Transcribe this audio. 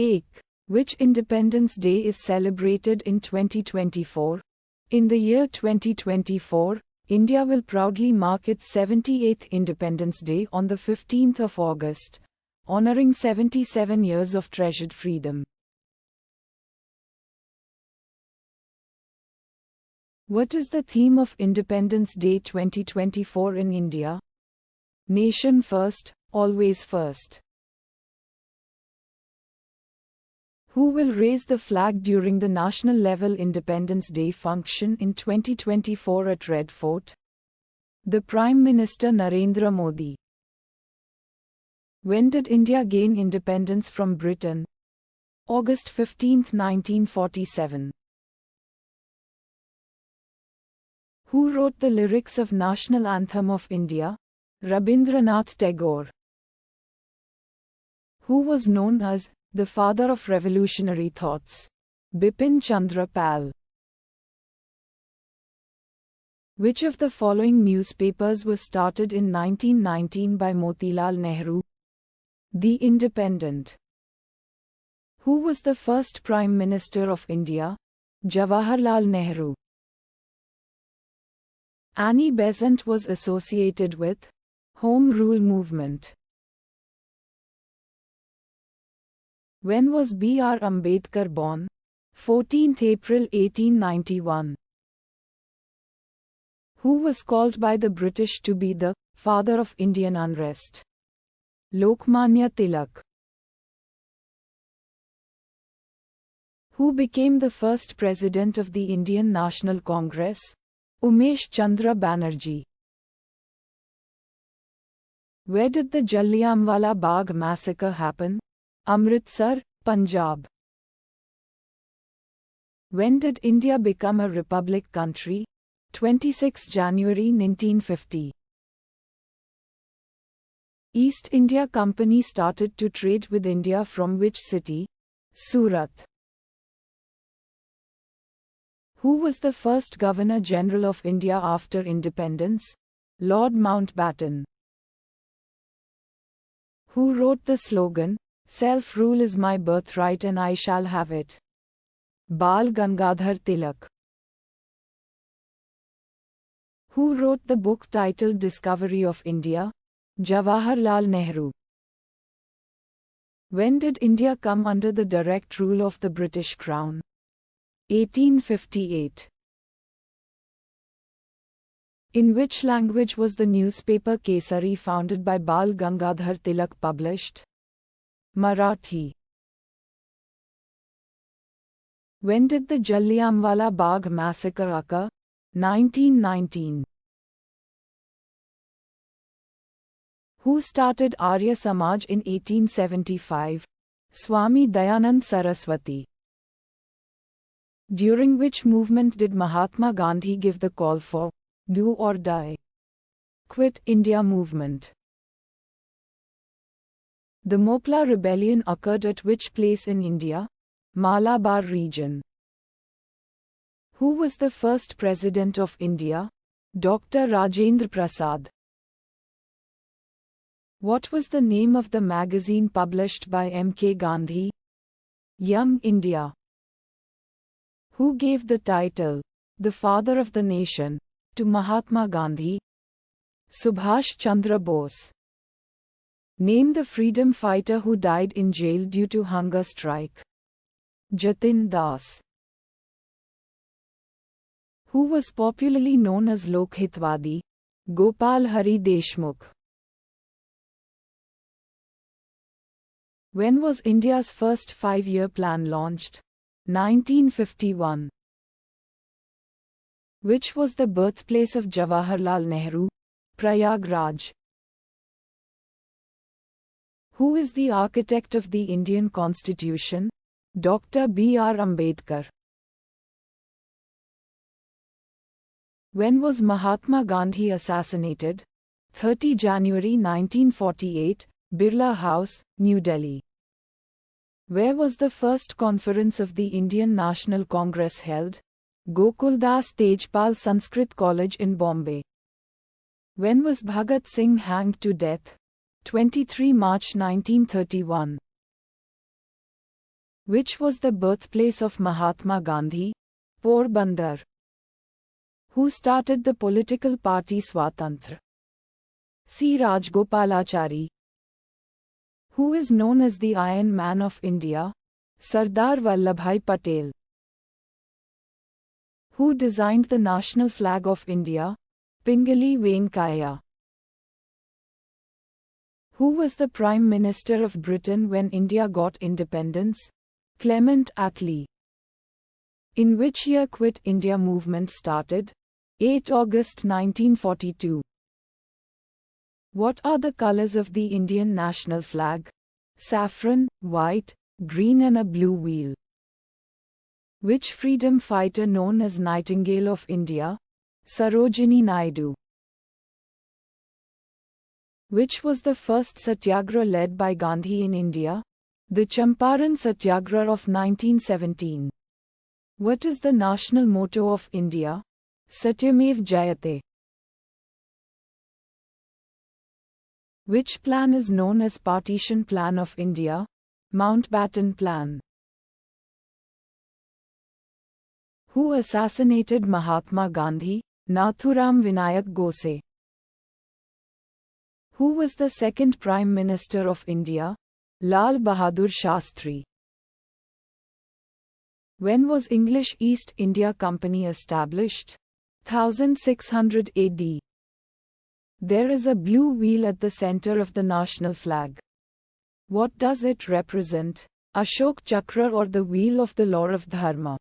1. Which Independence Day is celebrated in 2024? In the year 2024, India will proudly mark its 78th Independence Day on the 15th of August, honoring 77 years of treasured freedom. What is the theme of Independence Day 2024 in India? Nation first, always first. Who will raise the flag during the national level Independence Day function in 2024 at Red Fort? The Prime Minister Narendra Modi. When did India gain independence from Britain? August 15, 1947. Who wrote the lyrics of National Anthem of India? Rabindranath Tagore. Who was known as the father of revolutionary thoughts? Bipin Chandra Pal. Which of the following newspapers was started in 1919 by Motilal Nehru? The Independent. Who was the first Prime Minister of India? Jawaharlal Nehru. Annie Besant was associated with Home Rule Movement. When was B.R. Ambedkar born? 14th April 1891. Who was called by the British to be the father of Indian unrest? Lokmanya Tilak. Who became the first president of the Indian National Congress? Umesh Chandra Banerjee. Where did the Jallianwala Bagh massacre happen? Amritsar, Punjab. When did India become a republic country? 26 January 1950. East India Company started to trade with India from which city? Surat. Who was the first Governor General of India after independence? Lord Mountbatten. Who wrote the slogan, "Self-rule is my birthright and I shall have it"? Bal Gangadhar Tilak. Who wrote the book titled Discovery of India? Jawaharlal Nehru. When did India come under the direct rule of the British Crown? 1858. In which language was the newspaper Kesari founded by Bal Gangadhar Tilak published? Marathi. When did the Jallianwala Bagh massacre occur? 1919. Who started Arya Samaj in 1875? Swami Dayanand Saraswati. During which movement did Mahatma Gandhi give the call for do or die? Quit India movement. The Mopla rebellion occurred at which place in India? Malabar region. Who was the first President of India? Dr. Rajendra Prasad. What was the name of the magazine published by M.K. Gandhi? Young India. Who gave the title, the Father of the Nation, to Mahatma Gandhi? Subhash Chandra Bose. Name the freedom fighter who died in jail due to hunger strike. Jatin Das. Who was popularly known as Lokhitwadi? Gopal Hari Deshmukh. When was India's first 5-year plan launched? 1951. Which was the birthplace of Jawaharlal Nehru? Prayagraj. Who is the architect of the Indian Constitution? Dr. B.R. Ambedkar. When was Mahatma Gandhi assassinated? 30 January 1948, Birla House, New Delhi. Where was the first conference of the Indian National Congress held? Gokuldas Tejpal Sanskrit College in Bombay. When was Bhagat Singh hanged to death? 23 March 1931. Which was the birthplace of Mahatma Gandhi? Porbandar. Who started the political party Swatantra? C. Rajgopalachari. Who is known as the Iron Man of India? Sardar Vallabhbhai Patel. Who designed the national flag of India? Pingali Venkaiah. Who was the Prime Minister of Britain when India got independence? Clement Attlee. In which year Quit India movement started? 8 August 1942. What are the colors of the Indian national flag? Saffron, white, green and a blue wheel. Which freedom fighter known as Nightingale of India? Sarojini Naidu. Which was the first satyagraha led by Gandhi in India? The Champaran Satyagraha of 1917. What is the national motto of India? Satyamev Jayate. Which plan is known as Partition Plan of India? Mountbatten Plan. Who assassinated Mahatma Gandhi? Nathuram Vinayak Gose. Who was the second Prime Minister of India? Lal Bahadur Shastri. When was English East India Company established? 1600 AD. There is a blue wheel at the center of the national flag. What does it represent? Ashok Chakra or the wheel of the law of Dharma?